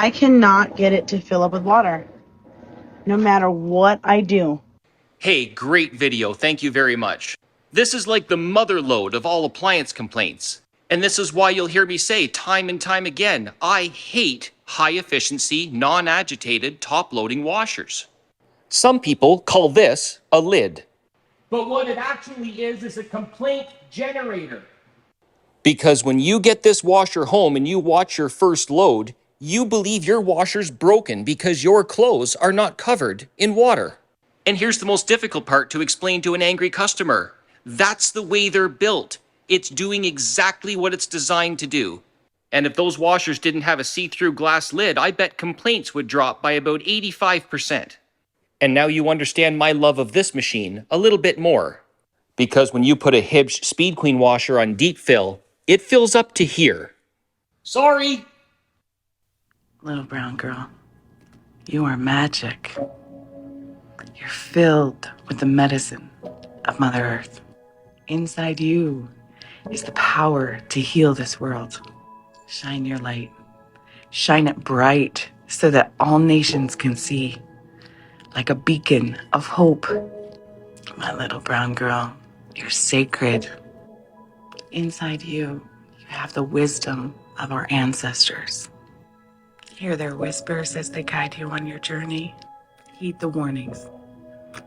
I cannot get it to fill up with water, no matter what I do. Hey, great video, thank you very much. This is like the mother lode of all appliance complaints. And this is why you'll hear me say time and time again, I hate high-efficiency, non-agitated, top-loading washers. Some people call this a lid. But what it actually is a complaint generator. Because when you get this washer home and you watch your first load, you believe your washer's broken because your clothes are not covered in water. And here's the most difficult part to explain to an angry customer. That's the way they're built. It's doing exactly what it's designed to do. And if those washers didn't have a see-through glass lid, I bet complaints would drop by about 85%. And now you understand my love of this machine a little bit more. Because when you put a Hibsch Speed Queen washer on deep fill, it fills up to here. Sorry! Little brown girl, you are magic. You're filled with the medicine of Mother Earth. Inside you is the power to heal this world. Shine your light. Shine it bright so that all nations can see. Like a beacon of hope. My little brown girl, you're sacred. Inside you, you have the wisdom of our ancestors. Hear their whispers as they guide you on your journey. Heed the warnings.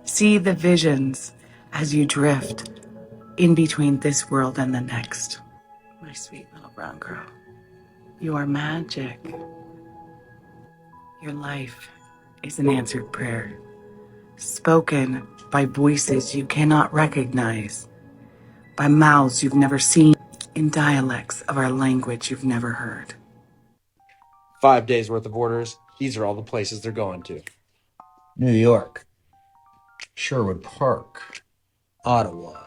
See the visions as you drift in between this world and the next. My sweet little brown girl, you are magic. Your life is an answered prayer, spoken by voices you cannot recognize, by mouths you've never seen, in dialects of our language you've never heard. 5 days worth of orders. These are all the places they're going to. New York, Sherwood Park, Ottawa,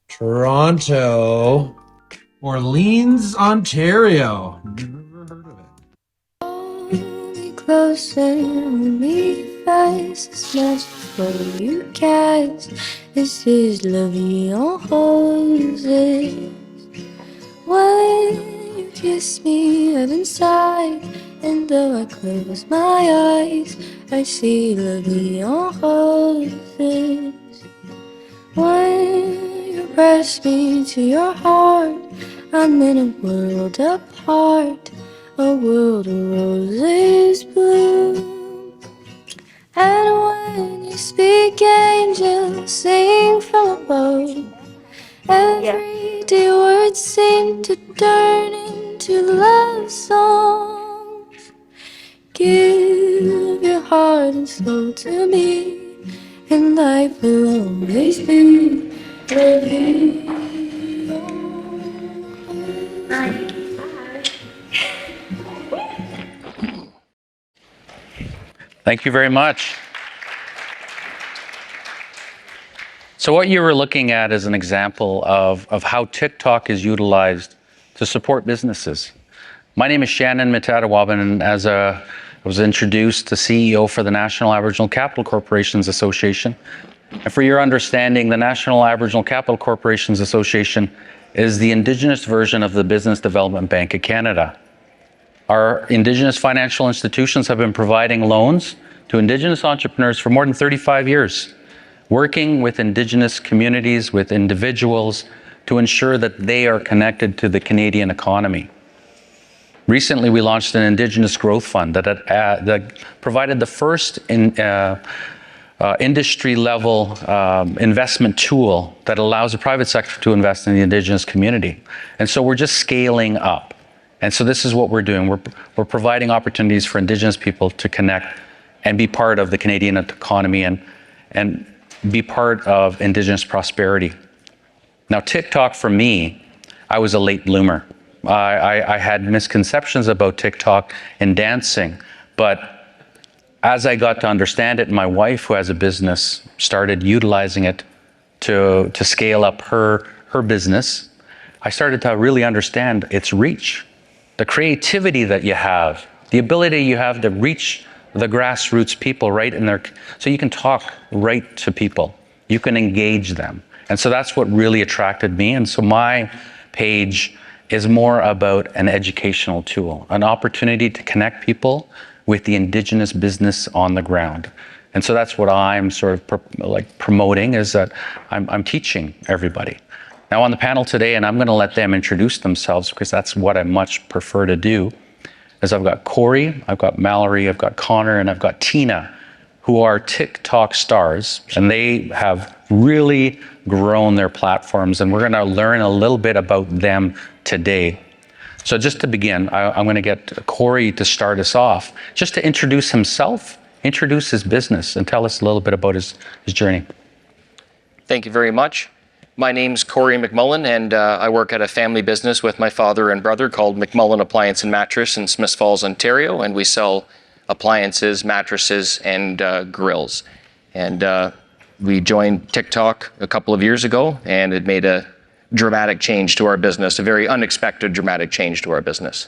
Toronto, Orleans, Ontario. Never heard of it. Hold me closer and we face as much what you cast. This is la vie en roses. When you kiss me, heaven sigh, and though I close my eyes, I see la vie en roses. When you press me to your heart, I'm in a world apart, a world of roses bloom. And when you speak, angels sing from above. Everyday words seem to turn into love songs. Give your heart and soul to me, and life will always be with you. Thank you very much. So what you were looking at is an example of how TikTok is utilized to support businesses. My name is Shannin Metatawabin, and I was introduced to CEO for the National Aboriginal Capital Corporations Association. And for your understanding, the National Aboriginal Capital Corporations Association is the Indigenous version of the Business Development Bank of Canada. Our Indigenous financial institutions have been providing loans to Indigenous entrepreneurs for more than 35 years, working with Indigenous communities, with individuals, to ensure that they are connected to the Canadian economy. Recently, we launched an Indigenous Growth Fund that provided the first industry-level investment tool that allows the private sector to invest in the Indigenous community. And so we're just scaling up. And so this is what we're doing. We're providing opportunities for Indigenous people to connect and be part of the Canadian economy and be part of Indigenous prosperity. Now, TikTok, for me, I was a late bloomer. I had misconceptions about TikTok and dancing, but as I got to understand it, my wife, who has a business, started utilizing it to scale up her business. I started to really understand its reach, the creativity that you have, the ability you have to reach the grassroots people right in there, so you can talk right to people, you can engage them. And so that's what really attracted me. And so my page is more about an educational tool, an opportunity to connect people with the Indigenous business on the ground. And so that's what I'm sort of promoting, is that I'm teaching everybody. Now on the panel today, and I'm going to let them introduce themselves because that's what I much prefer to do, is I've got Corey, I've got Mallory, I've got Connor, and I've got Tina, who are TikTok stars, and they have really grown their platforms, and we're going to learn a little bit about them today. So just to begin, I'm going to get Corey to start us off, just to introduce himself, introduce his business, and tell us a little bit about his journey. Thank you very much. My name's Corey McMullan, and I work at a family business with my father and brother called McMullan Appliance and Mattress in Smiths Falls, Ontario, and we sell appliances, mattresses, and grills. And we joined TikTok a couple of years ago, and it made a dramatic change to our business, a very unexpected dramatic change to our business.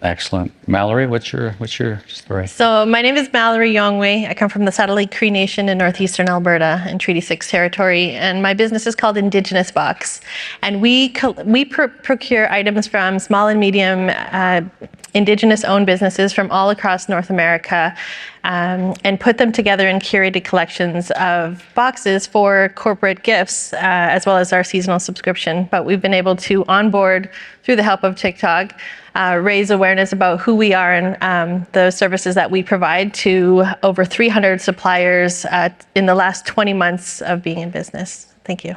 Excellent. Mallory, what's your story? So my name is Mallory Yawnghwe. I come from the Satellite Cree Nation in northeastern Alberta in Treaty 6 territory, and my business is called Indigenous Box. And we procure items from small and medium Indigenous-owned businesses from all across North America, and put them together in curated collections of boxes for corporate gifts, as well as our seasonal subscription. But we've been able to onboard, through the help of TikTok, raise awareness about who we are and the services that we provide to over 300 suppliers in the last 20 months of being in business. Thank you.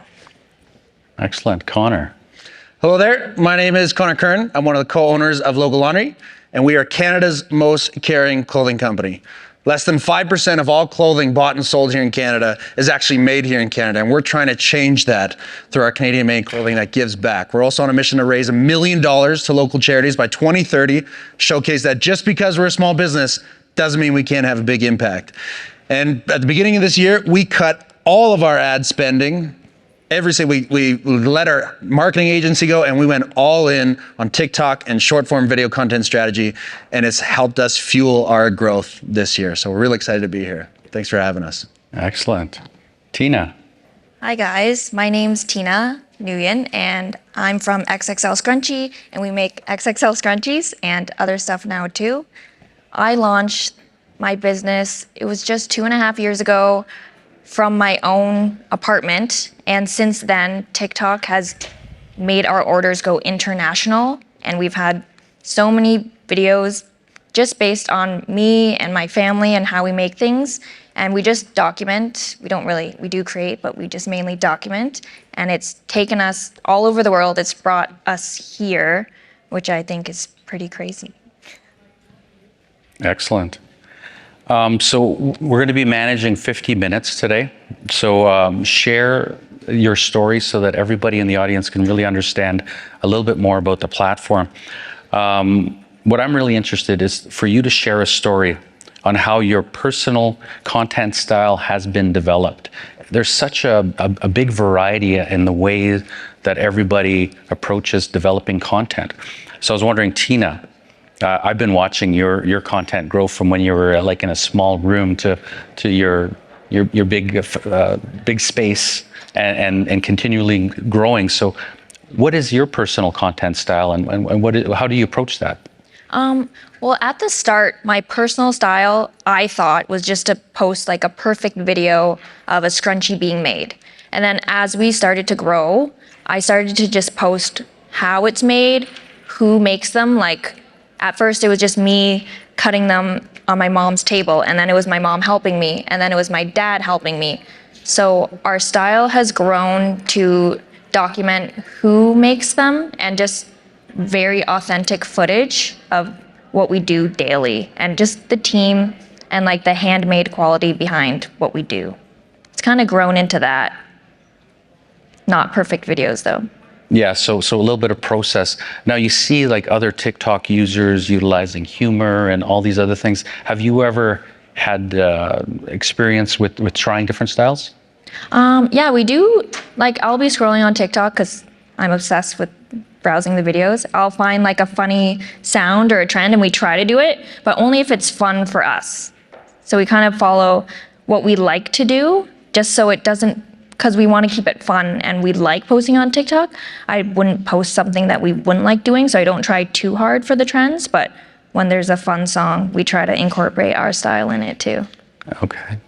Excellent. Connor. Hello there, my name is Connor Curran. I'm one of the co-owners of Local Laundry, and we are Canada's most caring clothing company. Less than 5% of all clothing bought and sold here in Canada is actually made here in Canada, and we're trying to change that through our Canadian-made clothing that gives back. We're also on a mission to raise $1 million to local charities by 2030, showcase that just because we're a small business doesn't mean we can't have a big impact. And at the beginning of this year, we cut all of our ad spending. We let our marketing agency go, and we went all in on TikTok and short form video content strategy, and it's helped us fuel our growth this year. So we're really excited to be here. Thanks for having us. Excellent. Tina. Hi guys, my name's Tina Nguyen, and I'm from XXL Scrunchie, and we make XXL scrunchies and other stuff now too. I launched my business, it was just 2.5 years ago, from my own apartment, and since then TikTok has made our orders go international, and we've had so many videos just based on me and my family and how we make things, and we just document. We do create, but we just mainly document, and it's taken us all over the world. It's brought us here, which I think is pretty crazy. Excellent. So we're going to be managing 50 minutes today. So share your story so that everybody in the audience can really understand a little bit more about the platform. What I'm really interested is for you to share a story on how your personal content style has been developed. There's such a big variety in the way that everybody approaches developing content. So I was wondering, Tina, I've been watching your content grow from when you were like in a small room to your big space and continually growing. So what is your personal content style, and how do you approach that? Well, at the start, my personal style, I thought, was just to post like a perfect video of a scrunchie being made. And then as we started to grow, I started to just post how it's made, who makes them. Like at first it was just me cutting them on my mom's table, and then it was my mom helping me, and then it was my dad helping me. So our style has grown to document who makes them and just very authentic footage of what we do daily, and just the team and like the handmade quality behind what we do. It's kind of grown into that. Not perfect videos though. Yeah, so a little bit of process. Now you see like other TikTok users utilizing humor and all these other things. Have you ever had experience with trying different styles? Yeah, we do. Like I'll be scrolling on TikTok because I'm obsessed with browsing the videos. I'll find like a funny sound or a trend and we try to do it, but only if it's fun for us. So we kind of follow what we like to do, just so it doesn't because we want to keep it fun and we like posting on TikTok, I wouldn't post something that we wouldn't like doing, so I don't try too hard for the trends, but when there's a fun song, we try to incorporate our style in it too. Okay.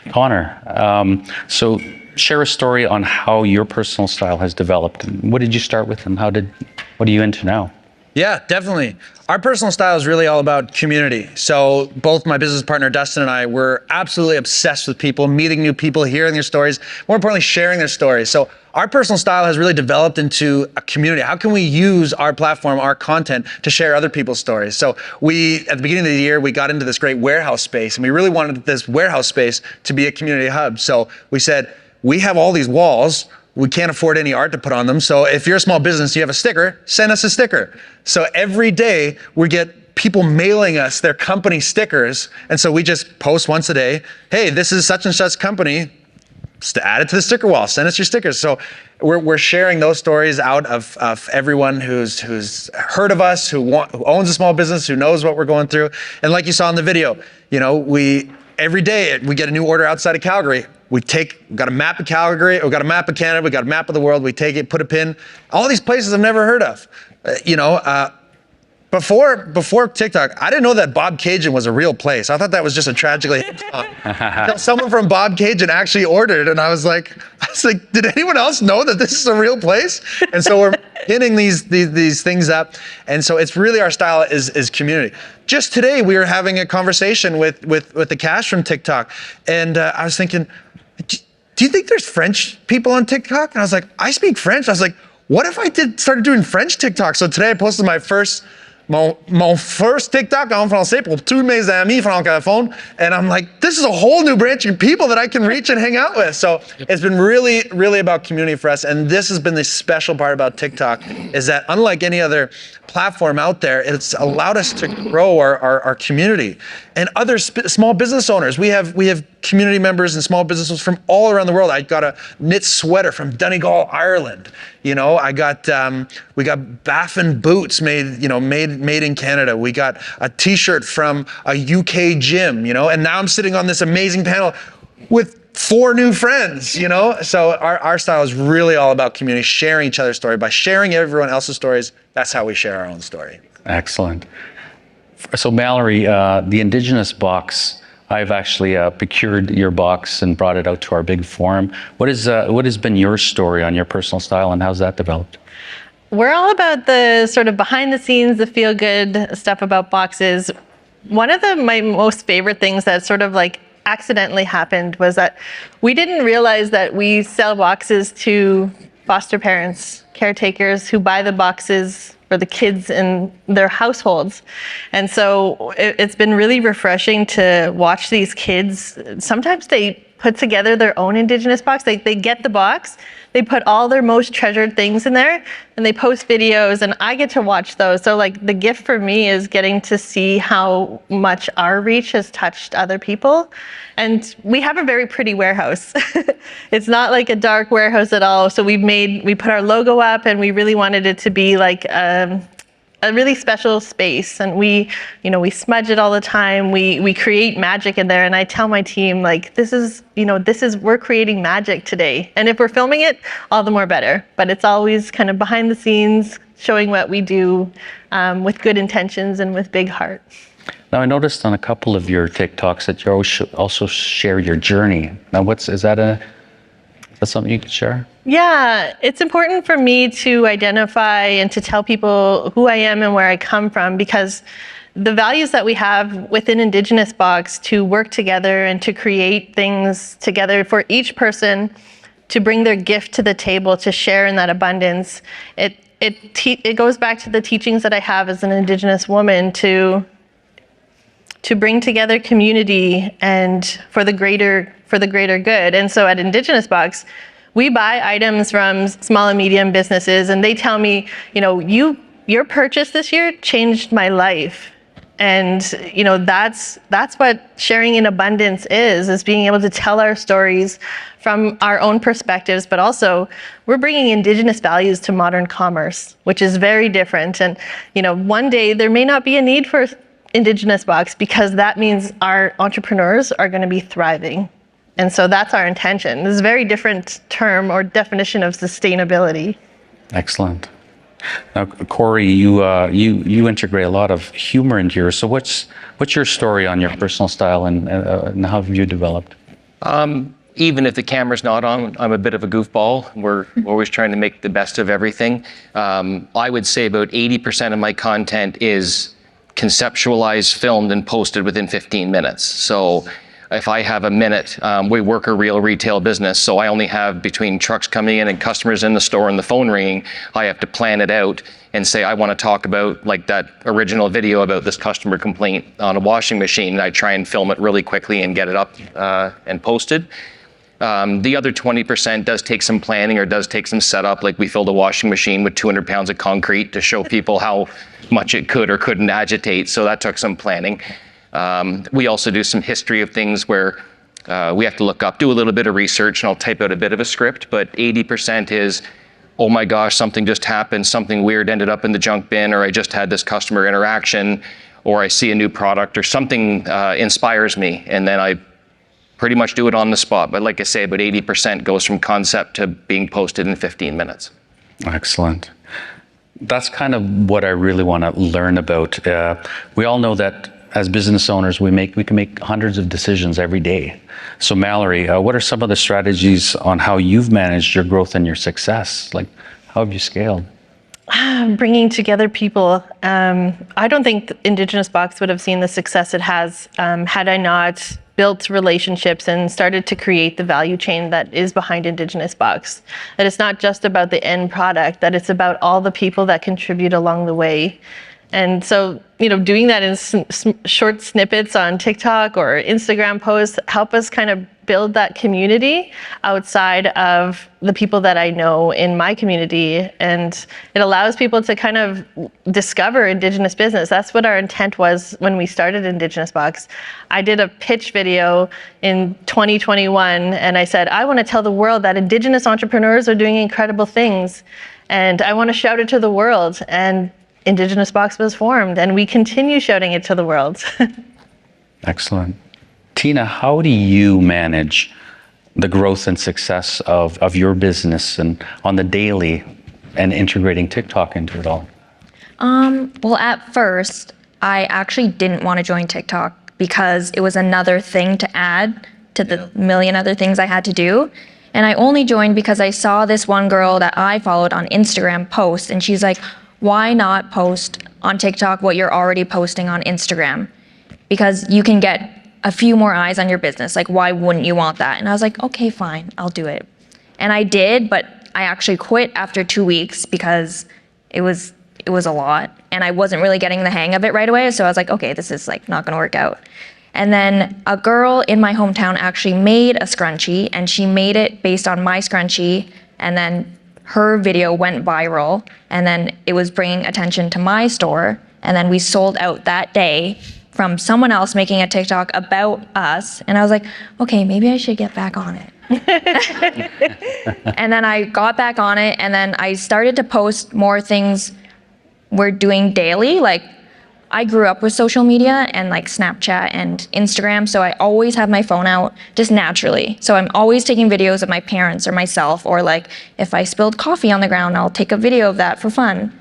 Connor, so share a story on how your personal style has developed. What did you start with and what are you into now? Yeah, definitely. Our personal style is really all about community. So both my business partner, Dustin, and I, were absolutely obsessed with people, meeting new people, hearing their stories, more importantly, sharing their stories. So our personal style has really developed into a community. How can we use our platform, our content, to share other people's stories? So we, at the beginning of the year, we got into this great warehouse space, and we really wanted this warehouse space to be a community hub. So we said, we have all these walls, we can't afford any art to put on them. So if you're a small business, you have a sticker, send us a sticker. So every day we get people mailing us their company stickers. And so we just post once a day, hey, this is such and such company, just add it to the sticker wall, send us your stickers. So we're sharing those stories out of everyone who's heard of us, who owns a small business, who knows what we're going through. And like you saw in the video, every day we get a new order outside of Calgary. We've got a map of Calgary, we've got a map of Canada, we've got a map of the world. We take it, put a pin. All these places I've never heard of. Before TikTok, I didn't know that Bob Cajun was a real place. I thought that was just a tragically hip song. Someone from Bob Cajun actually ordered, and I was like, did anyone else know that this is a real place? And so we're pinning these things up, and so it's really our style is community. Just today, we were having a conversation with the Cash from TikTok, and I was thinking, do you think there's French people on TikTok? And I was like, I speak French. I was like, what if I started doing French TikTok? So today I posted mon first TikTok en français pour tous mes amis francophones. And I'm like, this is a whole new branch of people that I can reach and hang out with. So it's been really, really about community for us. And this has been the special part about TikTok, is that unlike any other platform out there, it's allowed us to grow our community. And other small business owners, we have community members and small businesses from all around the world. I got a knit sweater from Donegal, Ireland. We got Baffin boots made in Canada. We got a t-shirt from a UK gym, and now I'm sitting on this amazing panel with 4 new friends, So our style is really all about community, sharing each other's story. By sharing everyone else's stories, that's how we share our own story. Excellent. So Mallory, the Indigenous box, I've actually procured your box and brought it out to our big forum. What has been your story on your personal style, and how's that developed? We're all about the sort of behind the scenes, the feel good stuff about boxes. One of my most favorite things that sort of like accidentally happened was that we didn't realize that we sell boxes to foster parents, caretakers who buy the boxes for the kids in their households. And so it's been really refreshing to watch these kids. Sometimes they put together their own Indigenous box. They get the box, they put all their most treasured things in there, and they post videos, and I get to watch those. So like the gift for me is getting to see how much our reach has touched other people. And we have a very pretty warehouse. It's not like a dark warehouse at all. So we put our logo up, and we really wanted it to be like a really special space, and we smudge it all the time. We create magic in there, and I tell my team, like, we're creating magic today. And if we're filming it, all the more better. But it's always kind of behind the scenes, showing what we do with good intentions and with big heart. Now, I noticed on a couple of your TikToks that you also share your journey. Now, is that something you could share? Yeah, it's important for me to identify and to tell people who I am and where I come from, because the values that we have within Indigenous Box to work together and to create things together for each person to bring their gift to the table, to share in that abundance, it goes back to the teachings that I have as an Indigenous woman to bring together community and for the greater good. And so at Indigenous Box, we buy items from small and medium businesses, and they tell me, your purchase this year changed my life. And that's what sharing in abundance is being able to tell our stories from our own perspectives, but also we're bringing Indigenous values to modern commerce, which is very different. And one day there may not be a need for Indigenous Box, because that means our entrepreneurs are going to be thriving. And so that's our intention. This is a very different term or definition of sustainability. Excellent. Now, Corey, you integrate a lot of humor into yours. So what's your story on your personal style and how have you developed? Even if the camera's not on, I'm a bit of a goofball. We're always trying to make the best of everything. I would say about 80% of my content is conceptualized, filmed, and posted within 15 minutes. So if I have a minute, we work a real retail business, so I only have between trucks coming in and customers in the store and the phone ringing, I have to plan it out and say, I want to talk about like that original video about this customer complaint on a washing machine, and I try and film it really quickly and get it up and posted. The other 20% does take some planning or does take some setup, like we filled a washing machine with 200 pounds of concrete to show people how much it could or couldn't agitate, so that took some planning. We also do some history of things where we have to look up, do a little bit of research, and I'll type out a bit of a script, but 80% is, oh my gosh, something just happened, something weird ended up in the junk bin, or I just had this customer interaction, or I see a new product, or something inspires me, and then I pretty much do it on the spot. But like I say, about 80% goes from concept to being posted in 15 minutes. Excellent. That's kind of what I really want to learn about. We all know that as business owners, we can make hundreds of decisions every day. So Mallory, what are some of the strategies on how you've managed your growth and your success? Like, how have you scaled? Bringing together people. I don't think Indigenous Box would have seen the success it has had I not built relationships and started to create the value chain that is behind Indigenous Box. That it's not just about the end product, that it's about all the people that contribute along the way. And so, doing that in short snippets on TikTok or Instagram posts help us kind of build that community outside of the people that I know in my community. And it allows people to kind of discover Indigenous business. That's what our intent was when we started Indigenous Box. I did a pitch video in 2021 and I said, I want to tell the world that Indigenous entrepreneurs are doing incredible things. And I want to shout it to the world. And Indigenous Box was formed, and we continue shouting it to the world. Excellent. Tina, how do you manage the growth and success of your business and on the daily and integrating TikTok into it all? Well, at first, I actually didn't want to join TikTok because it was another thing to add to the million other things I had to do. And I only joined because I saw this one girl that I followed on Instagram post, and she's like, why not post on TikTok what you're already posting on Instagram? Because you can get a few more eyes on your business. Like, why wouldn't you want that? And I was like, okay, fine, I'll do it. And I did, but I actually quit after 2 weeks because it was a lot. And I wasn't really getting the hang of it right away. So I was like, okay, this is like not gonna work out. And then a girl in my hometown actually made a scrunchie, and she made it based on my scrunchie, and then her video went viral, and then it was bringing attention to my store, and then we sold out that day from someone else making a TikTok about us, and I was like, okay, maybe I should get back on it. And then I got back on it, and then I started to post more things we're doing daily. Like, I grew up with social media and like Snapchat and Instagram, so I always have my phone out just naturally. So I'm always taking videos of my parents or myself, or like if I spilled coffee on the ground, I'll take a video of that for fun.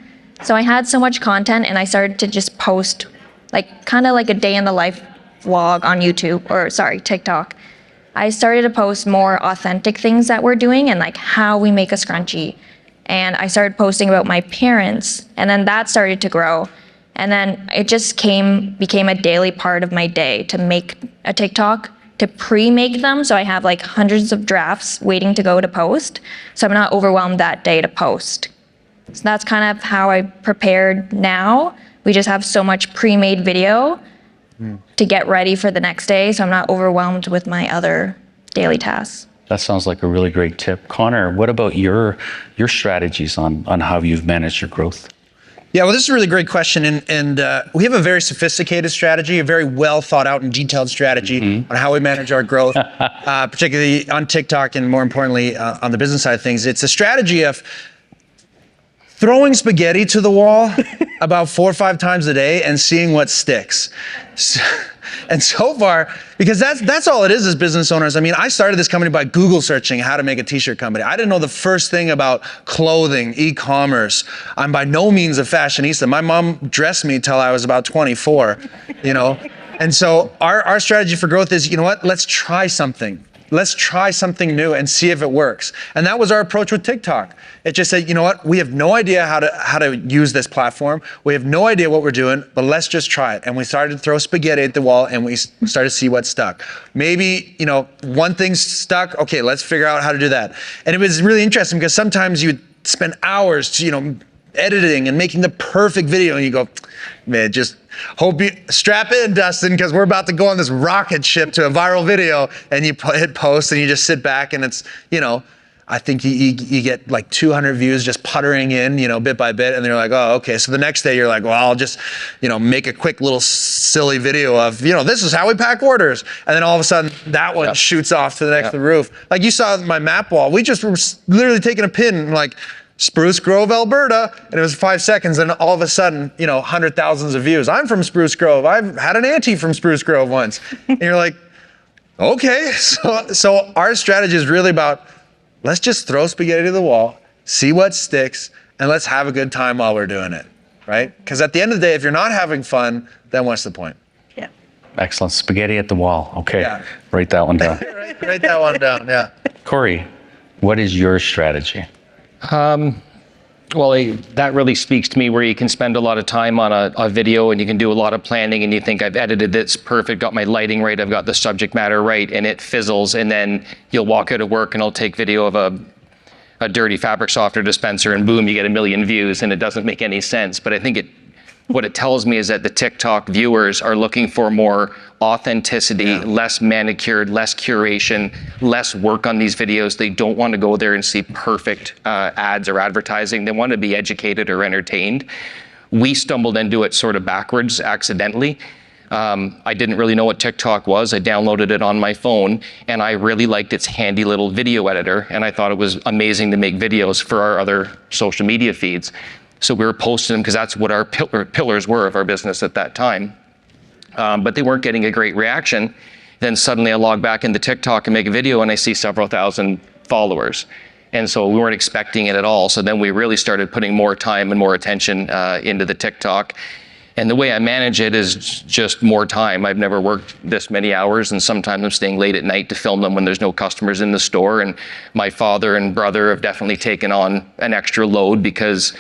So I had so much content, and I started to just post like kind of like a day in the life vlog on YouTube, or sorry, TikTok. I started to post more authentic things that we're doing and like how we make a scrunchie. And I started posting about my parents, and then that started to grow. And then it just became a daily part of my day to make a TikTok, to pre-make them. So I have like hundreds of drafts waiting to go to post. So I'm not overwhelmed that day to post. So that's kind of how I prepared now. We just have so much pre-made video to get ready for the next day. So I'm not overwhelmed with my other daily tasks. That sounds like a really great tip. Connor, what about your strategies on how you've managed your growth? Yeah, well, this is a really great question, and we have a very sophisticated strategy, a very well thought out and detailed strategy on how we manage our growth, particularly on TikTok and more importantly on the business side of things. It's a strategy of throwing spaghetti to the wall about 4 or 5 times a day and seeing what sticks. And so far, because that's all it is as business owners. I mean, I started this company by Google searching how to make a t-shirt company. I didn't know the first thing about clothing, e-commerce. I'm by no means a fashionista. My mom dressed me till I was about 24, you know? And so our strategy for growth is, you know what, let's try something. Let's try something new and see if it works. And that was our approach with TikTok. It just said, you know what, we have no idea how to use this platform. We have no idea what we're doing, but let's just try it. And we started to throw spaghetti at the wall and we started to see what stuck. Maybe, you know, one thing stuck, okay, let's figure out how to do that. And it was really interesting because sometimes you spend hours, you know, editing and making the perfect video and you go, man, just hope you strap in, Dustin, because we're about to go on this rocket ship to a viral video, and you hit post and you just sit back and it's, you know, I think you get like 200 views just puttering in, you know, bit by bit, and they're like, oh, okay. So the next day you're like, well, I'll just, you know, make a quick little silly video of, you know, this is how we pack orders. And then all of a sudden that one shoots off to the next roof. Like you saw my map wall, we just were literally taking a pin and like, Spruce Grove, Alberta, and it was 5 seconds, and all of a sudden, you know, 100,000s of views. I'm from Spruce Grove. I've had an auntie from Spruce Grove once. And you're like, okay. So our strategy is really about, let's just throw spaghetti to the wall, see what sticks, and let's have a good time while we're doing it, right? Because at the end of the day, if you're not having fun, then what's the point? Yeah. Excellent. Spaghetti at the wall. Okay. Yeah. Write that one down. Write that one down, yeah. Corey, what is your strategy? Well, that really speaks to me, where you can spend a lot of time on a video and you can do a lot of planning and you think, I've edited this perfect, got my lighting right, I've got the subject matter right, and it fizzles, and then you'll walk out of work and I'll take video of a dirty fabric softener dispenser and boom, you get 1 million views, and it doesn't make any sense. But I think what it tells me is that the TikTok viewers are looking for more authenticity, less manicured, less curation, less work on these videos. They don't want to go there and see perfect ads or advertising. They want to be educated or entertained. We stumbled into it sort of backwards accidentally. I didn't really know what TikTok was. I downloaded it on my phone, and I really liked its handy little video editor, and I thought it was amazing to make videos for our other social media feeds. So we were posting them because that's what our pillars were of our business at that time. But they weren't getting a great reaction. Then suddenly I log back into TikTok and make a video and I see several thousand followers. And so we weren't expecting it at all. So then we really started putting more time and more attention into the TikTok. And the way I manage it is just more time. I've never worked this many hours, and sometimes I'm staying late at night to film them when there's no customers in the store. And my father and brother have definitely taken on an extra load because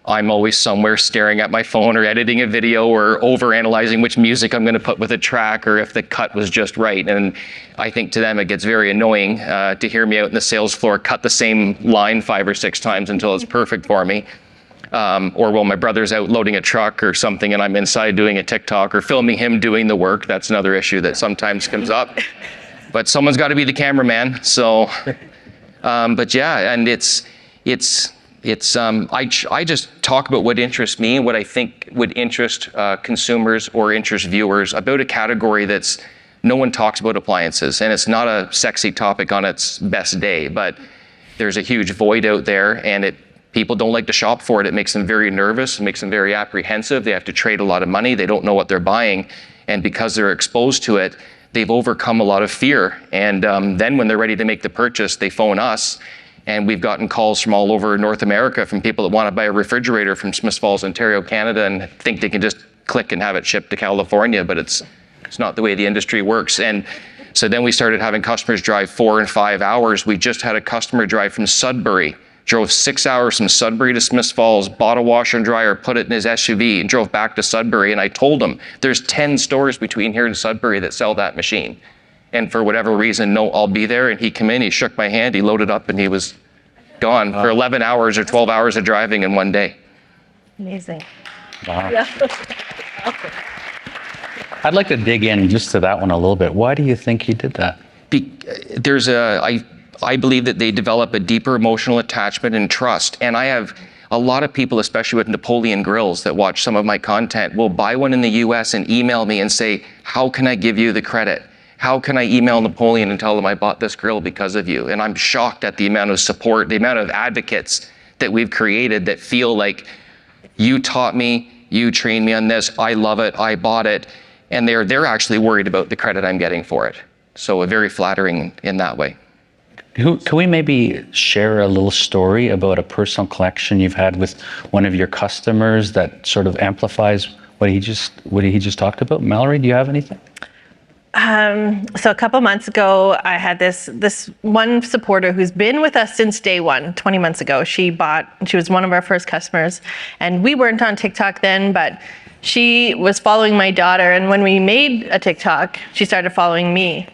I'm always somewhere staring at my phone or editing a video or over-analyzing which music I'm going to put with a track or if the cut was just right. And I think to them it gets very annoying to hear me out in the sales floor cut the same line 5 or 6 times until it's perfect for me. Or while my brother's out loading a truck or something and I'm inside doing a TikTok or filming him doing the work. That's another issue that sometimes comes up. But someone's got to be the cameraman. So, but yeah, and I just talk about what interests me and what I think would interest consumers or interest viewers about a category that's no one talks about appliances, and it's not a sexy topic on its best day, but there's a huge void out there, and people don't like to shop for it. It makes them very nervous, it makes them very apprehensive. They have to trade a lot of money. They don't know what they're buying, and because they're exposed to it, they've overcome a lot of fear. And then when they're ready to make the purchase, they phone us. And we've gotten calls from all over North America from people that want to buy a refrigerator from Smiths Falls, Ontario, Canada, and think they can just click and have it shipped to California, but it's not the way the industry works. And so then we started having customers drive 4 and 5 hours. We just had a customer drive from Sudbury, drove 6 hours from Sudbury to Smiths Falls, bought a washer and dryer, put it in his SUV, and drove back to Sudbury. And I told him, there's 10 stores between here and Sudbury that sell that machine. And for whatever reason, no, I'll be there. And he came in, he shook my hand, he loaded up, and he was gone for 11 hours or 12 hours of driving in one day. Amazing. Wow. Yeah. I'd like to dig in just to that one a little bit. Why do you think he did that? I believe that they develop a deeper emotional attachment and trust. And I have a lot of people, especially with Napoleon grills that watch some of my content, will buy one in the US and email me and say, how can I give you the credit? How can I email Napoleon and tell them I bought this grill because of you? And I'm shocked at the amount of support, the amount of advocates that we've created that feel like you taught me, you trained me on this, I love it, I bought it. And they're actually worried about the credit I'm getting for it. So very flattering in that way. Can we maybe share a little story about a personal collection you've had with one of your customers that sort of amplifies what he just talked about? Mallory, do you have anything? So a couple months ago, I had this one supporter who's been with us since day one, 20 months ago. She was one of our first customers, and we weren't on TikTok then, but she was following my daughter, and when we made a TikTok, she started following me.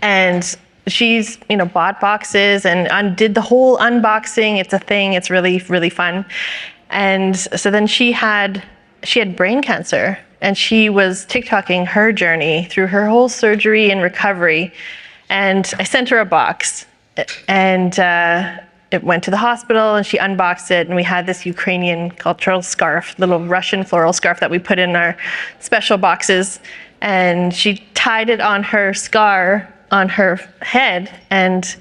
And she's, bought boxes and did the whole unboxing. It's a thing. It's really, really fun. And so then she had brain cancer, and she was TikToking her journey through her whole surgery and recovery. And I sent her a box, and it went to the hospital, and she unboxed it, and we had this Ukrainian cultural scarf, little Russian floral scarf that we put in our special boxes. And she tied it on her scar on her head, and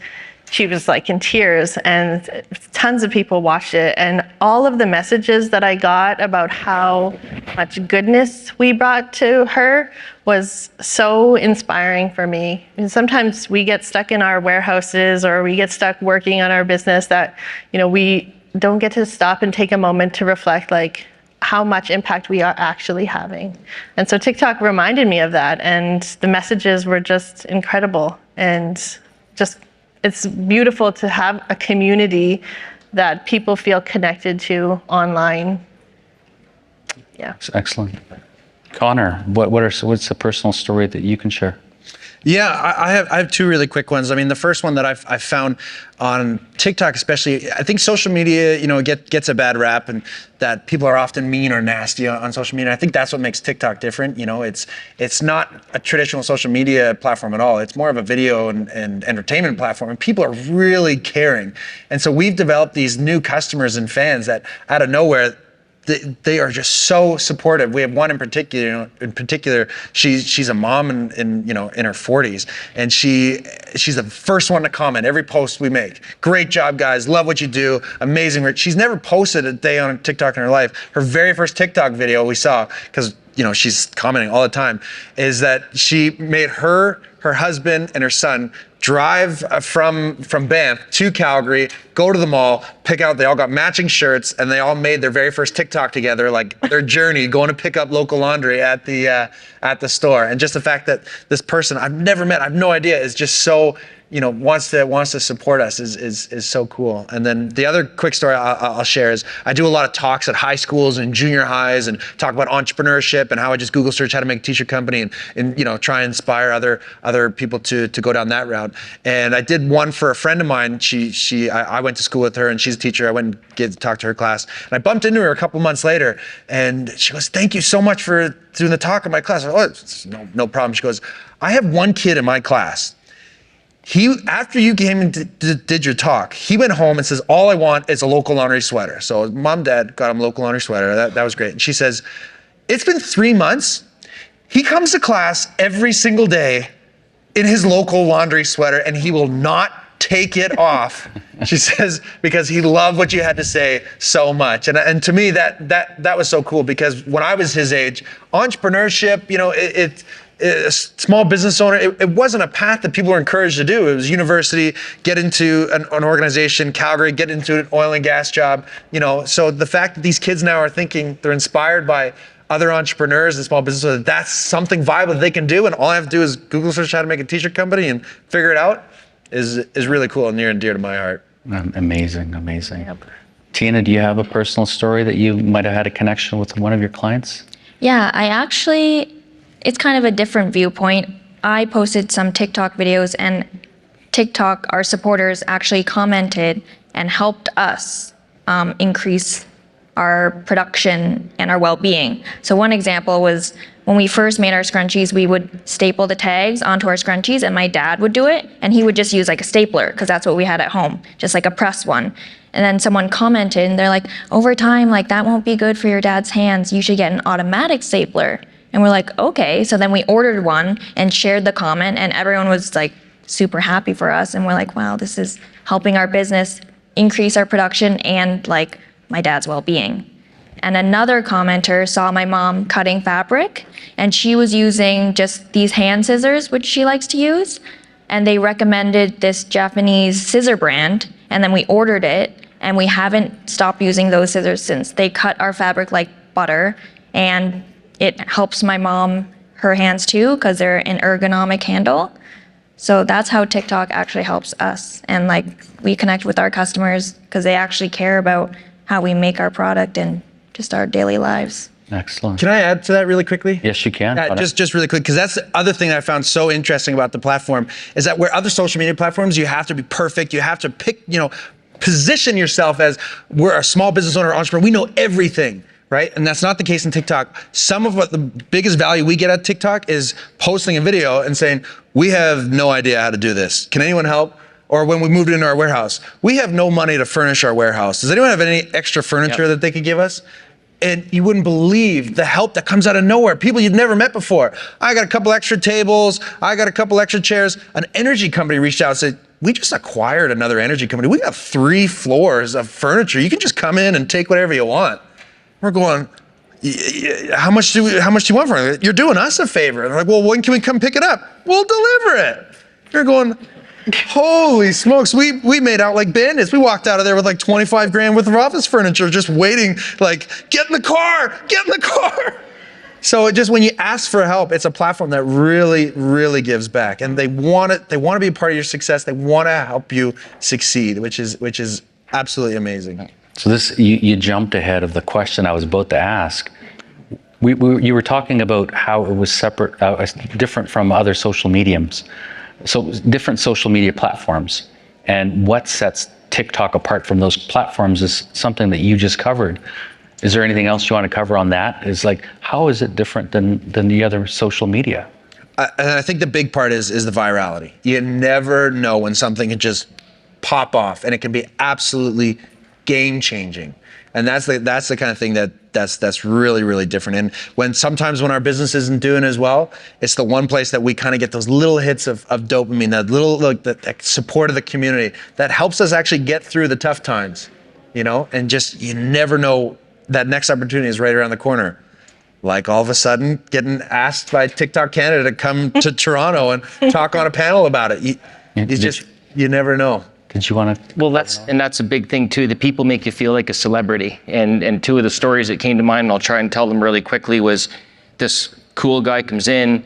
she was like in tears, and tons of people watched it, and all of the messages that I got about how much goodness we brought to her was so inspiring for me. And sometimes we get stuck in our warehouses, or we get stuck working on our business that, we don't get to stop and take a moment to reflect like how much impact we are actually having. And so TikTok reminded me of that, and the messages were just incredible, and just it's beautiful to have a community that people feel connected to online. Yeah. That's excellent. Connor, what's a personal story that you can share? Yeah, I have two really quick ones. I mean, the first one that I've found on TikTok, especially, I think social media, gets a bad rap, and that people are often mean or nasty on social media. I think that's what makes TikTok different. It's not a traditional social media platform at all. It's more of a video and entertainment platform, and people are really caring. And so we've developed these new customers and fans that out of nowhere, they are just so supportive. We have one in particular. She's a mom in her 40s, and she's the first one to comment every post we make. Great job, guys! Love what you do. Amazing. She's never posted a day on TikTok in her life. Her very first TikTok video we saw, because she's commenting all the time, is that she made her husband and her son drive from Banff to Calgary, go to the mall, they all got matching shirts, and they all made their very first TikTok together, like their journey, going to pick up local laundry at the store. And just the fact that this person I've never met, I have no idea, is just so, wants to support us is so cool. And then the other quick story I'll share is I do a lot of talks at high schools and junior highs, and talk about entrepreneurship and how I just Google search how to make a t-shirt company, and try and inspire other people to go down that route. And I did one for a friend of mine. I went to school with her, and she's a teacher. I went and get to talk to her class, and I bumped into her a couple months later, and she goes, "Thank you so much for doing the talk in my class." I go, "Oh, it's no problem." She goes, "I have one kid in my class. After you came and did your talk, he went home and says, all I want is a local laundry sweater." So mom, dad got him a local laundry sweater. That was great. And she says, "It's been 3 months. He comes to class every single day in his local laundry sweater, and he will not take it off." She says, "because he loved what you had to say so much." And to me, that was so cool, because when I was his age, entrepreneurship, a small business owner, it wasn't a path that people were encouraged to do. It was university, get into an organization, Calgary, get into an oil and gas job. So the fact that these kids now are thinking, they're inspired by other entrepreneurs and small business owners, that's something viable that they can do, and all I have to do is Google search how to make a t-shirt company and figure it out, is really cool and near and dear to my heart. Amazing. Yep. Tina, do you have a personal story that you might have had a connection with one of your clients? Yeah, it's kind of a different viewpoint. I posted some TikTok videos, and TikTok, our supporters actually commented and helped us increase our production and our well-being. So one example was when we first made our scrunchies, we would staple the tags onto our scrunchies, and my dad would do it, and he would just use like a stapler, because that's what we had at home, just like a press one. And then someone commented, and they're like, "Over time, like that won't be good for your dad's hands. You should get an automatic stapler." And we're like, okay. So then we ordered one and shared the comment, and everyone was like super happy for us. And we're like, wow, this is helping our business increase our production and like my dad's well-being. And another commenter saw my mom cutting fabric, and she was using just these hand scissors, which she likes to use. And they recommended this Japanese scissor brand, and then we ordered it, and we haven't stopped using those scissors since. They cut our fabric like butter, and it helps my mom, her hands too, because they're an ergonomic handle. So that's how TikTok actually helps us. And like, we connect with our customers because they actually care about how we make our product and just our daily lives. Excellent. Can I add to that really quickly? Yes, you can. Just really quick, because that's the other thing I found so interesting about the platform is that where other social media platforms, you have to be perfect, you have to pick, position yourself as we're a small business owner, entrepreneur, we know everything, right? And that's not the case in TikTok. Some of what the biggest value we get at TikTok is posting a video and saying, we have no idea how to do this. Can anyone help? Or when we moved into our warehouse, we have no money to furnish our warehouse. Does anyone have any extra furniture that they could give us? And you wouldn't believe the help that comes out of nowhere. People you'd never met before. I got a couple extra tables. I got a couple extra chairs. An energy company reached out and said, we just acquired another energy company. We got 3 floors of furniture. You can just come in and take whatever you want. We're going, how much do you want for it? You're doing us a favor. And they're like, well, when can we come pick it up? We'll deliver it. You're going, holy smokes, we made out like bandits. We walked out of there with like 25 grand worth of office furniture, just waiting, like, get in the car, get in the car. So it just, when you ask for help, it's a platform that really, really gives back. And they want to be a part of your success. They want to help you succeed, which is absolutely amazing. So this, you jumped ahead of the question I was about to ask. You were talking about how it was separate, different from other social mediums. So different social media platforms, and what sets TikTok apart from those platforms is something that you just covered. Is there anything else you want to cover on that? Is like, how is it different than the other social media? And I think the big part is the virality. You never know when something can just pop off, and it can be absolutely game changing. And that's the kind of thing that's really, really different. And sometimes when our business isn't doing as well, it's the one place that we kind of get those little hits of dopamine, that little that support of the community that helps us actually get through the tough times, and just, you never know, that next opportunity is right around the corner. Like all of a sudden getting asked by TikTok Canada to come to Toronto and talk on a panel about it. You never know. Did you want to? Well, that's a big thing too. The people make you feel like a celebrity. And 2 of the stories that came to mind, and I'll try and tell them really quickly, was this cool guy comes in,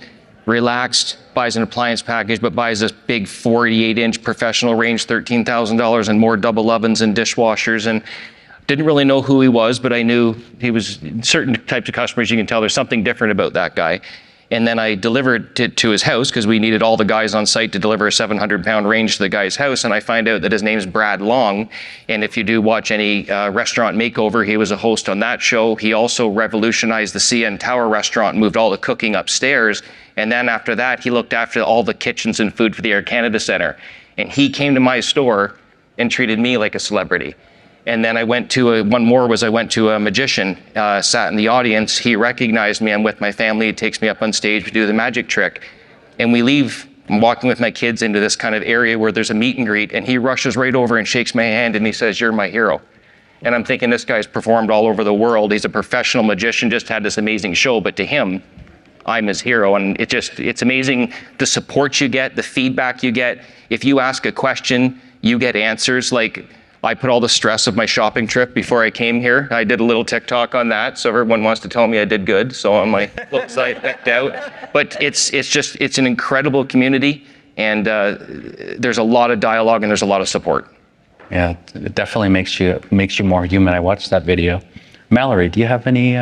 relaxed, buys an appliance package, but buys this big 48-inch professional range, $13,000 and more double ovens and dishwashers, and didn't really know who he was, but I knew he was, certain types of customers, you can tell there's something different about that guy. And then I delivered it to his house because we needed all the guys on site to deliver a 700-pound range to the guy's house. And I find out that his name's Brad Long. And if you do watch any restaurant makeover, he was a host on that show. He also revolutionized the CN Tower restaurant, moved all the cooking upstairs. And then after that, he looked after all the kitchens and food for the Air Canada Centre. And he came to my store and treated me like a celebrity. And then I went to a magician, sat in the audience. He recognized me. I'm with my family. He takes me up on stage. We do the magic trick. And we leave. I'm walking with my kids into this kind of area where there's a meet and greet. And he rushes right over and shakes my hand. And he says, "You're my hero." And I'm thinking, this guy's performed all over the world. He's a professional magician, just had this amazing show. But to him, I'm his hero. And it's amazing the support you get, the feedback you get. If you ask a question, you get answers. Like, I put all the stress of my shopping trip before I came here. I did a little TikTok on that, so everyone wants to tell me I did good. So I'm like, little side decked out. But it's an incredible community, and there's a lot of dialogue and there's a lot of support. Yeah, it definitely makes you more human. I watched that video. Mallory, do you have any?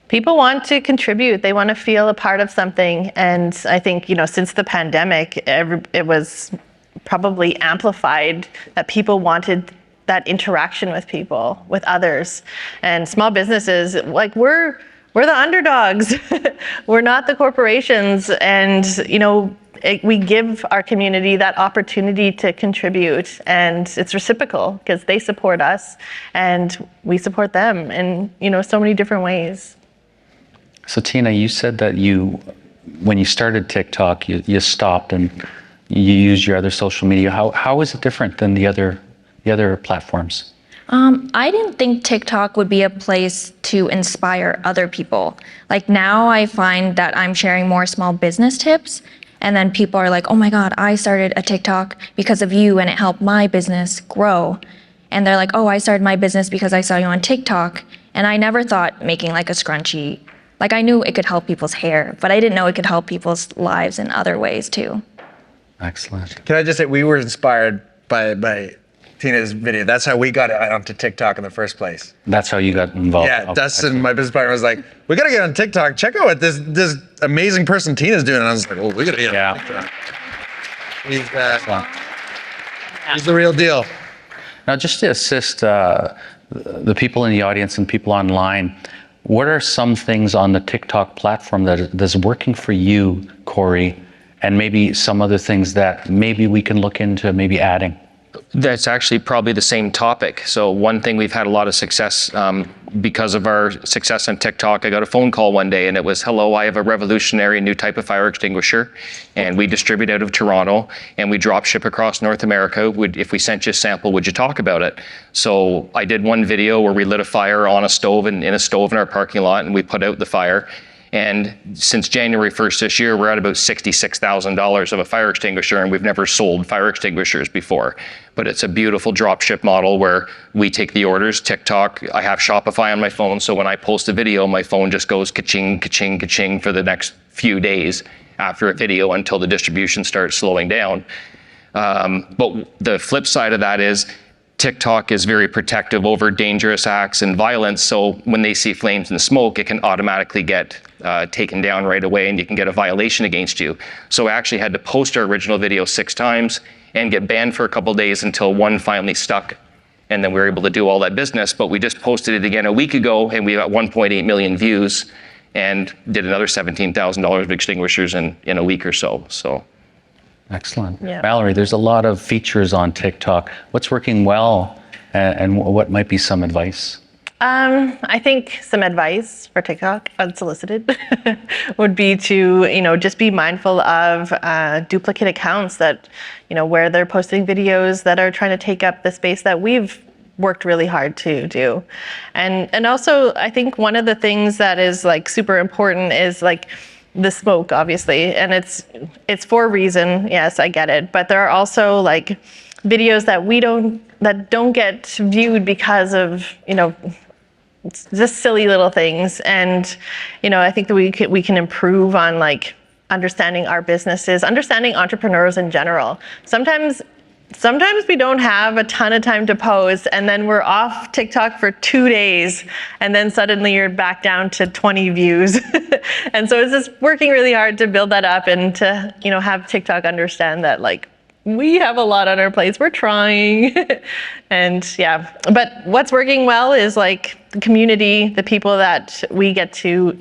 People want to contribute. They want to feel a part of something, and I think since the pandemic, it was probably amplified that people wanted that interaction with people, with others. And small businesses, like we're the underdogs. We're not the corporations. And we give our community that opportunity to contribute, and it's reciprocal because they support us and we support them in so many different ways. So Tina, you said that when you started TikTok, you stopped and you use your other social media. How is it different than the other platforms? I didn't think TikTok would be a place to inspire other people. Like now I find that I'm sharing more small business tips, and then people are like, oh my God, I started a TikTok because of you and it helped my business grow. And they're like, oh, I started my business because I saw you on TikTok. And I never thought making like a scrunchie, like I knew it could help people's hair, but I didn't know it could help people's lives in other ways too. Excellent. Can I just say, we were inspired by Tina's video. That's how we got onto TikTok in the first place. That's how you got involved. Yeah, Oh, Dustin, my business partner, was like, we gotta get on TikTok. Check out what this amazing person Tina's doing. And I was like, oh, we gotta get on TikTok. He's the real deal. Now, just to assist the people in the audience and people online, what are some things on the TikTok platform that's working for you, Corey, and maybe some other things that maybe we can look into maybe adding? That's actually probably the same topic. So one thing we've had a lot of success because of our success on TikTok. I got a phone call one day and it was, hello, I have a revolutionary new type of fire extinguisher and we distribute out of Toronto and we drop ship across North America. If we sent you a sample, would you talk about it? So I did one video where we lit a fire on a stove in a stove in our parking lot and we put out the fire. And since January 1st this year, we're at about $66,000 of a fire extinguisher, and we've never sold fire extinguishers before. But it's a beautiful drop ship model where we take the orders. TikTok, I have Shopify on my phone, so when I post a video, my phone just goes ka-ching, ka-ching, ka-ching for the next few days after a video until the distribution starts slowing down. But the flip side of that is TikTok is very protective over dangerous acts and violence. So when they see flames and smoke, it can automatically get taken down right away and you can get a violation against you. So I actually had to post our original video 6 times and get banned for a couple of days until one finally stuck. And then we were able to do all that business. But we just posted it again a week ago and we got 1.8 million views and did another $17,000 of extinguishers in a week or so. So. Excellent. Yeah. Mallory, there's a lot of features on TikTok. What's working well and what might be some advice? I think some advice for TikTok, unsolicited, would be to, just be mindful of duplicate accounts that, where they're posting videos that are trying to take up the space that we've worked really hard to do. And also, I think one of the things that is like super important is like the smoke, obviously, and it's for a reason. Yes, I get it. But there are also like videos that don't get viewed because of, just silly little things. And, I think that we can improve on like understanding our businesses, understanding entrepreneurs in general. Sometimes we don't have a ton of time to post and then we're off TikTok for 2 days and then suddenly you're back down to 20 views. And so it's just working really hard to build that up and to, have TikTok understand that like we have a lot on our plates. We're trying. And yeah, but what's working well is like the community, the people that we get to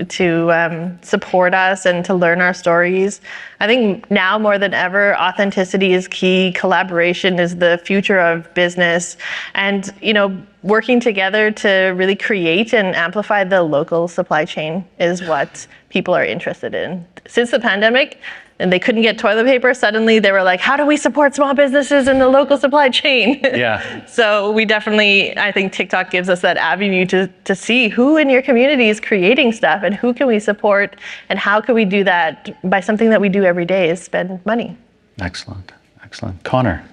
support us and to learn our stories. I think now more than ever, authenticity is key. Collaboration is the future of business. And, working together to really create and amplify the local supply chain is what people are interested in. Since the pandemic, and they couldn't get toilet paper, suddenly they were like, how do we support small businesses in the local supply chain? Yeah. So we definitely, I think TikTok gives us that avenue to see who in your community is creating stuff and who can we support and how can we do that by something that we do every day is spend money. Excellent. Connor.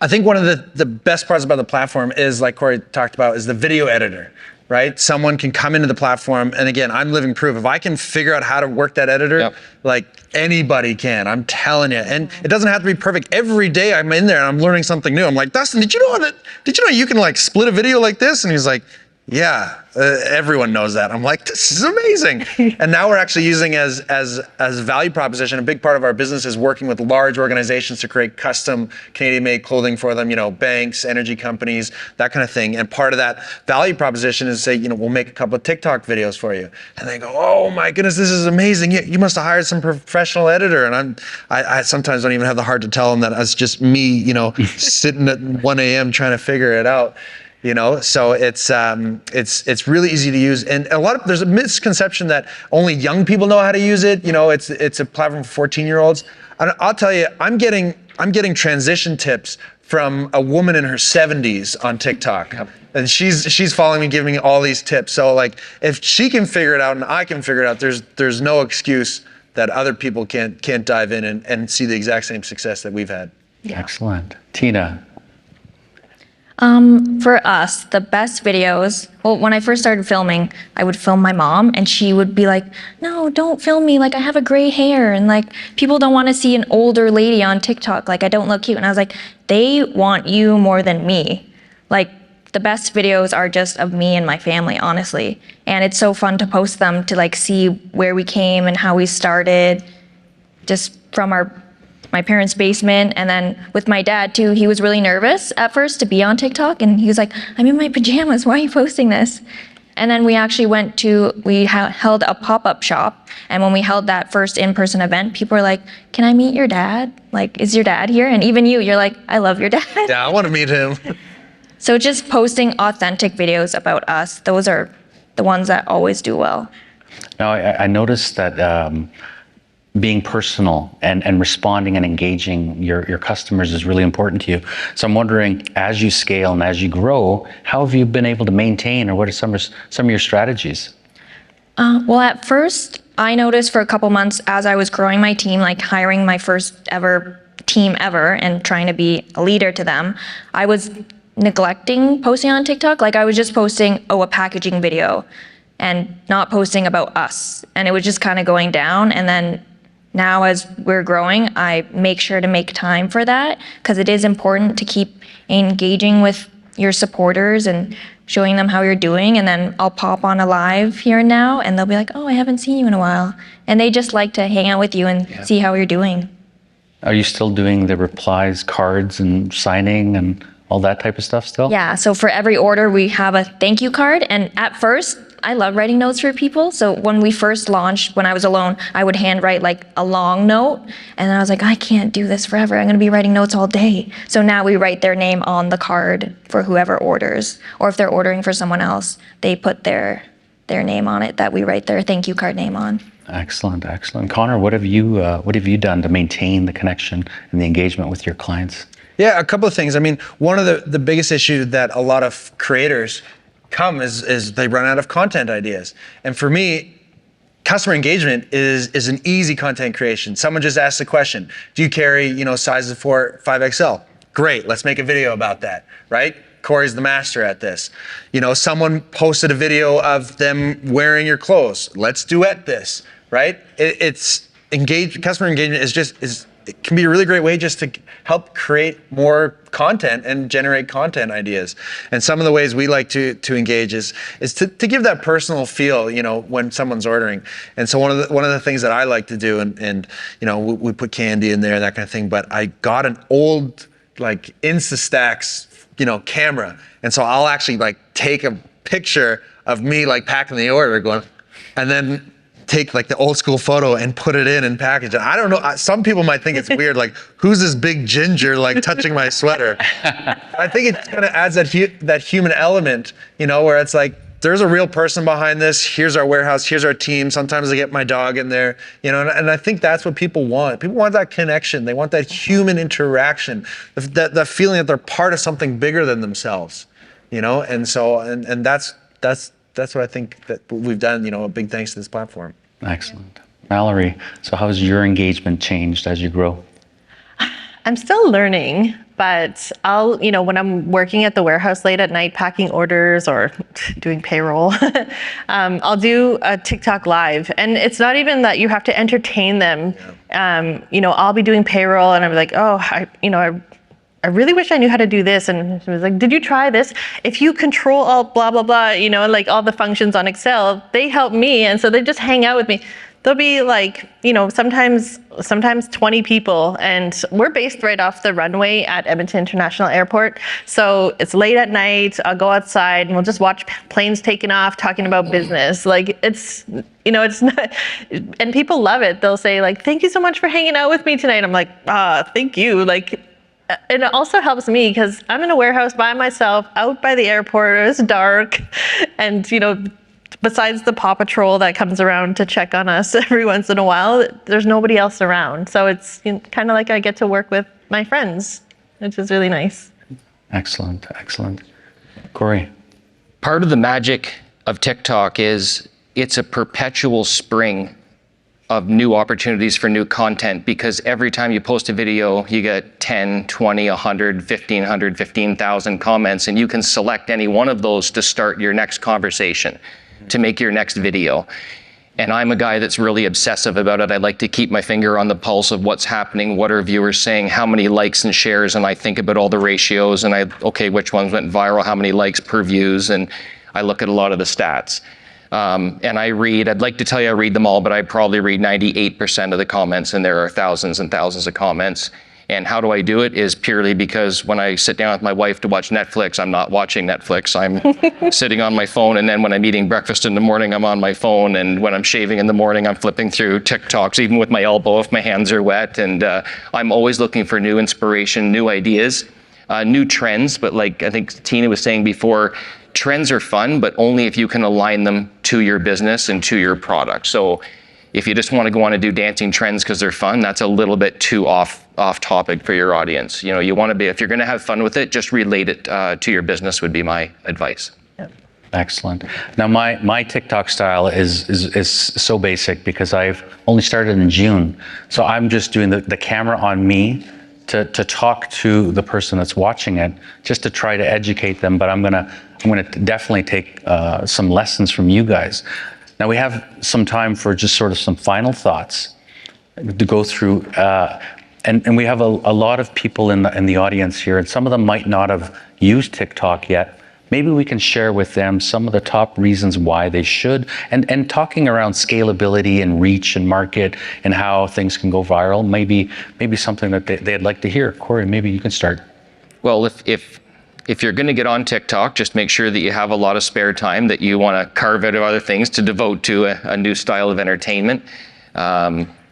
I think one of the best parts about the platform is, like Corey talked about, is the video editor, right? Someone can come into the platform, and again, I'm living proof. If I can figure out how to work that editor, like anybody can, I'm telling you. And it doesn't have to be perfect. Every day I'm in there and I'm learning something new. I'm like, Dustin, did you know you can like split a video like this? And he's like, yeah, everyone knows that. I'm like, this is amazing. And now we're actually using as value proposition. A big part of our business is working with large organizations to create custom Canadian-made clothing for them, banks, energy companies, that kind of thing. And part of that value proposition is say, we'll make a couple of TikTok videos for you. And they go, oh my goodness, this is amazing. You must have hired some professional editor. And I sometimes don't even have the heart to tell them that it's just me, sitting at 1 a.m. trying to figure it out. So it's really easy to use, and there's a misconception that only young people know how to use it. It's a platform for 14-year-olds. And I'll tell you, I'm getting transition tips from a woman in her 70s on TikTok. And she's following me, giving me all these tips. So like, if she can figure it out and I can figure it out, there's no excuse that other people can't dive in and see the exact same success that we've had. Yeah. Excellent. Tina. For us, the best videos, well, when I first started filming, I would film my mom and she would be like, no, don't film me. Like, I have a gray hair and like, people don't want to see an older lady on TikTok. Like, I don't look cute. And I was like, they want you more than me. Like, the best videos are just of me and my family, honestly. And it's so fun to post them to like see where we came and how we started, just from my parents' basement. And then with my dad too, he was really nervous at first to be on TikTok. And he was like, I'm in my pajamas, why are you posting this? And then we actually held a pop-up shop. And when we held that first in-person event, people were like, can I meet your dad? Like, is your dad here? And even you're like, I love your dad. Yeah, I want to meet him. So just posting authentic videos about us, those are the ones that always do well. Now, I noticed that being personal and responding and engaging your customers is really important to you. So I'm wondering, as you scale and as you grow, how have you been able to maintain, or what are some of your strategies? Well, at first, I noticed for a couple months as I was growing my team, like hiring my first ever team ever and trying to be a leader to them, I was neglecting posting on TikTok. Like, I was just posting, a packaging video and not posting about us. And it was just kind of going down. And then now as we're growing, I make sure to make time for that, because it is important to keep engaging with your supporters and showing them how you're doing. And then I'll pop on a live here and now and they'll be like, oh, I haven't seen you in a while. And they just like to hang out with you and see how you're doing. Are you still doing the replies, cards, and signing and all that type of stuff still? Yeah, so for every order, we have a thank you card. And at first, I love writing notes for people. So when we first launched, when I was alone, I would handwrite like a long note. And I was like, I can't do this forever. I'm gonna be writing notes all day. So now we write their name on the card for whoever orders. Or if they're ordering for someone else, they put their name on it that we write their thank you card name on. Excellent, excellent. Connor, what have you done to maintain the connection and the engagement with your clients? Yeah, a couple of things. I mean, one of the biggest issues that a lot of creators come is they run out of content ideas. And for me, customer engagement is an easy content creation. Someone just asked the question, do you carry, sizes 4, 5XL? Great, let's make a video about that, right? Corey's the master at this. Someone posted a video of them wearing your clothes. Let's duet this, right? Customer engagement it can be a really great way just to help create more content and generate content ideas. And some of the ways we like to engage is to give that personal feel, when someone's ordering. And so one of the things that I like to do, and we put candy in there, that kind of thing, but I got an old like Instastax, camera. And so I'll actually like take a picture of me like packing the order going, and then take like the old school photo and put it in and package it. I don't know, some people might think it's weird, like who's this big ginger like touching my sweater? I think it kind of adds that human element, where it's like, there's a real person behind this. Here's our warehouse, here's our team. Sometimes I get my dog in there, and I think that's what people want. People want that connection. They want that human interaction, that feeling that they're part of something bigger than themselves, and so, and that's what I think that we've done, a big thanks to this platform. Excellent. Mallory, so how has your engagement changed as you grow? I'm still learning, but I'll, when I'm working at the warehouse late at night, packing orders or doing payroll, I'll do a TikTok live. And it's not even that you have to entertain them. I'll be doing payroll and I'm like, I really wish I knew how to do this. And she was like, did you try this? If you control alt blah, blah, blah, like all the functions on Excel, they help me. And so they just hang out with me. There'll be like, sometimes 20 people, and we're based right off the runway at Edmonton International Airport. So it's late at night, I'll go outside and we'll just watch planes taking off, talking about business. Like it's not, and people love it. They'll say like, thank you so much for hanging out with me tonight. I'm like, thank you. Like, and it also helps me because I'm in a warehouse by myself out by the airport. It's dark. And, besides the Paw Patrol that comes around to check on us every once in a while, there's nobody else around. So it's kind of like I get to work with my friends. which is really nice. Excellent, excellent. Corey. Part of the magic of TikTok is it's a perpetual spring of new opportunities for new content, because every time you post a video, you get 10, 20, 100, 1,500, 15,000 comments, and you can select any one of those to start your next conversation, to make your next video. And I'm a guy that's really obsessive about it. I like to keep my finger on the pulse of what's happening, what are viewers saying, how many likes and shares, and I think about all the ratios, and okay, which ones went viral, how many likes per views, and I look at a lot of the stats. And I'd like to tell you I read them all, but I probably read 98% of the comments, and there are thousands and thousands of comments. And how do I do it is purely because when I sit down with my wife to watch Netflix, I'm not watching Netflix. I'm sitting on my phone, and then when I'm eating breakfast in the morning, I'm on my phone, and when I'm shaving in the morning, I'm flipping through TikToks, even with my elbow if my hands are wet. And I'm always looking for new inspiration, new ideas, new trends. But like I think Tina was saying before, trends are fun, but only if you can align them to your business and to your product. So if you just want to go on and do dancing trends because they're fun, that's a little bit too off topic for your audience. You know, you want to be, if you're going to have fun with it, just relate it to your business would be my advice. Yep. Excellent. Now my TikTok style is so basic because I've only started in June. So I'm just doing the camera on me to talk to the person that's watching it, just to try to educate them. But I'm gonna definitely take some lessons from you guys. Now we have some time for just sort of some final thoughts to go through, and we have a lot of people in the audience here, and some of them might not have used TikTok yet. Maybe we can share with them some of the top reasons why they should, and talking around scalability and reach and market and how things can go viral. Maybe something that they'd like to hear. Corey, maybe you can start. Well, if you're going to get on TikTok, just make sure that you have a lot of spare time that you want to carve out of other things to devote to a new style of entertainment.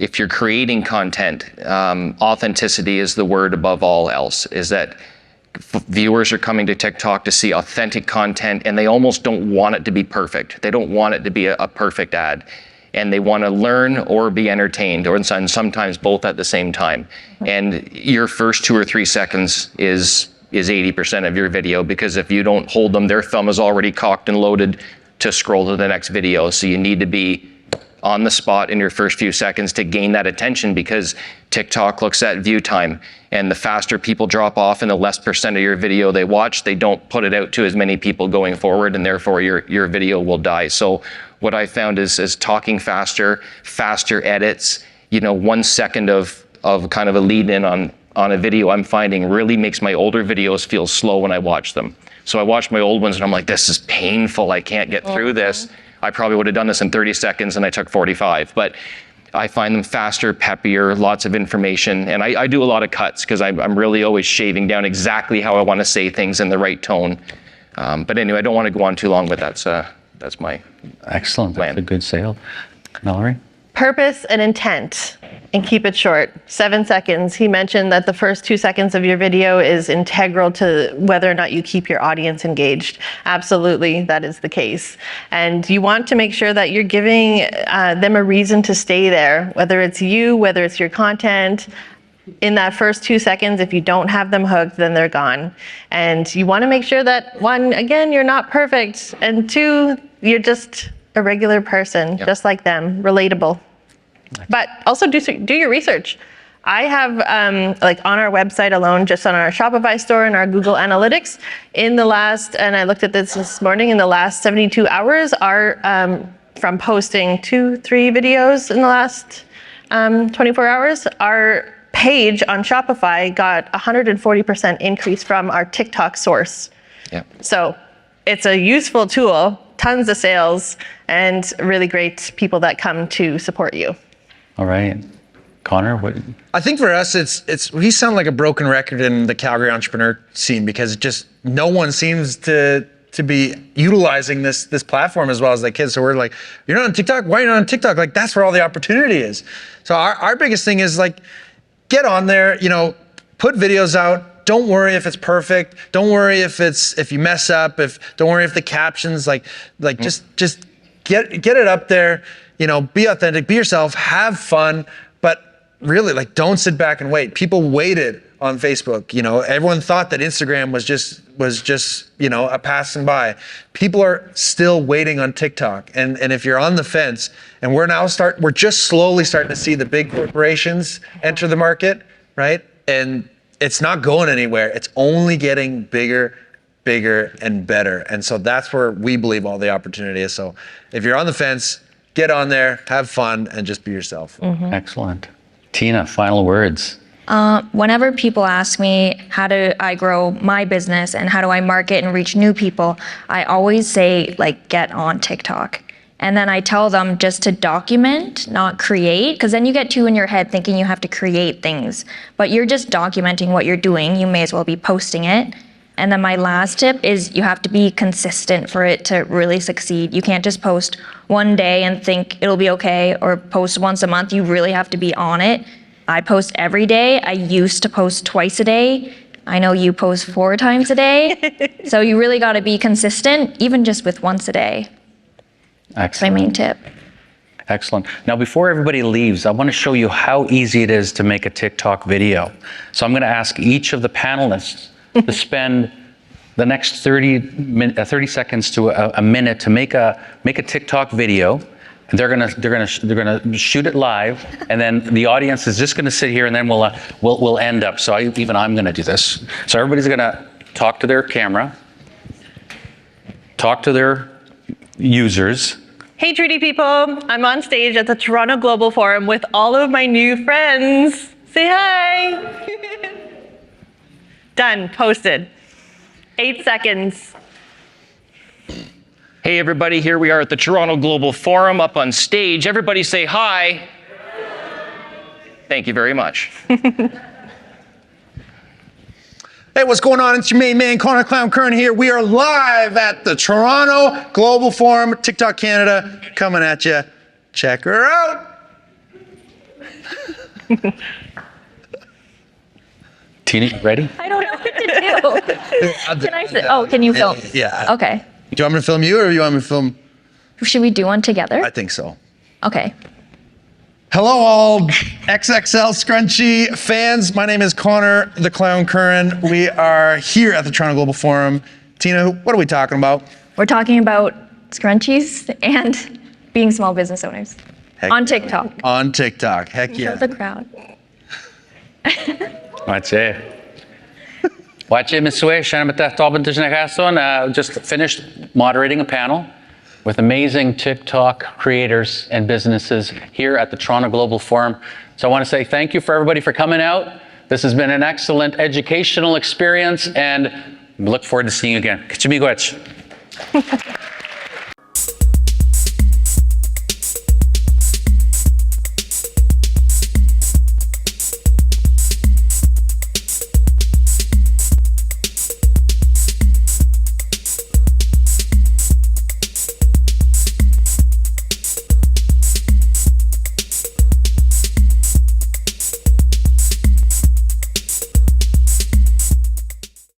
If you're creating content, authenticity is the word above all else, is that viewers are coming to TikTok to see authentic content, and they almost don't want it to be perfect. They don't want it to be a perfect ad. And they want to learn or be entertained, or sometimes both at the same time. And your first 2 or 3 seconds is 80% of your video, because if you don't hold them, their thumb is already cocked and loaded to scroll to the next video. So you need to be on the spot in your first few seconds to gain that attention, because TikTok looks at view time, and the faster people drop off and the less percent of your video they watch, they don't put it out to as many people going forward, and therefore your video will die. So what I found is talking faster edits, 1 second of kind of a lead in on a video, I'm finding really makes my older videos feel slow when I watch them. So I watch my old ones and I'm like, this is painful, I can't get through this. I probably would have done this in 30 seconds and I took 45, but I find them faster, peppier, lots of information. And I do a lot of cuts because I'm really always shaving down exactly how I want to say things in the right tone. But anyway, I don't want to go on too long, but that's my excellent plan. That's a good sale. Mallory? Purpose and intent, and keep it short. 7 seconds. He mentioned that the first 2 seconds of your video is integral to whether or not you keep your audience engaged. Absolutely, that is the case. And you want to make sure that you're giving them a reason to stay there, whether it's you, whether it's your content. In that first 2 seconds, if you don't have them hooked, then they're gone. And you want to make sure that, one, again, you're not perfect, and two, you're just a regular person, just like them, relatable. But also do your research. I have, like on our website alone, just on our Shopify store and our Google Analytics, in the last, and I looked at this morning, in the last 72 hours, are from posting 2-3 videos in the last 24 hours, our page on Shopify got 140% increase from our TikTok source. Yeah. So it's a useful tool, tons of sales, and really great people that come to support you. All right. Connor, what? I think for us, it's we sound like a broken record in the Calgary entrepreneur scene, because just no one seems to be utilizing this platform as well as they can. So we're like, you're not on TikTok? Why are you not on TikTok? Like, that's where all the opportunity is. So our biggest thing is like, get on there, put videos out. Don't worry if it's perfect. Don't worry if you mess up. Don't worry if the captions just get it up there. Be authentic, be yourself, have fun, but really, like, don't sit back and wait. People waited on Facebook. You know, everyone thought that Instagram was just, you know, a passing by. People are still waiting on TikTok. And if you're on the fence, and we're just slowly starting to see the big corporations enter the market, right? And it's not going anywhere. It's only getting bigger and better. And so that's where we believe all the opportunity is. So if you're on the fence, get on there, have fun, and just be yourself. Excellent. Tina, final words. Whenever people ask me how do I grow my business and how do I market and reach new people, I always say, like, get on TikTok. And then I tell them just to document, not create, because then you get too in your head thinking you have to create things. But you're just documenting what you're doing. You may as well be posting it. And then my last tip is you have to be consistent for it to really succeed. You can't just post one day and think it'll be okay, or post once a month. You really have to be on it. I post every day. I used to post twice a day. I know you post 4 times a day. So you really got to be consistent, even just with once a day. That's my main tip. Excellent. Now, before everybody leaves, I want to show you how easy it is to make a TikTok video. So I'm going to ask each of the panelists to spend the next 30 seconds to a minute to make a TikTok video. And they're gonna shoot it live, and then the audience is just gonna sit here, and then we'll end up. So I'm gonna do this. So everybody's gonna talk to their camera, talk to their users. Hey, Treaty people. I'm on stage at the Toronto Global Forum with all of my new friends. Say hi. Done. Posted. 8 seconds. Hey everybody, here we are at the Toronto Global Forum up on stage. Everybody say hi. Thank you very much. Hey, what's going on? It's your main man, Connor Clown Curran here. We are live at the Toronto Global Forum, TikTok Canada, coming at you. Check her out. Tina, you ready? I don't know what to do. Can I sit? Oh, can you film? Yeah. Okay. Do you want me to film you, or do you want me to film? Should we do one together? I think so. Okay. Hello, all XXL Scrunchy fans. My name is Connor the Clown Curran. We are here at the Toronto Global Forum. Tina, what are we talking about? We're talking about scrunchies and being small business owners. On TikTok. On TikTok. Heck yeah. Show the crowd. Wache. Wache Misue, Shannin Metatawabin just finished moderating a panel with amazing TikTok creators and businesses here at the Toronto Global Forum. So I want to say thank you for everybody for coming out. This has been an excellent educational experience, and we look forward to seeing you again. Kichimigwech.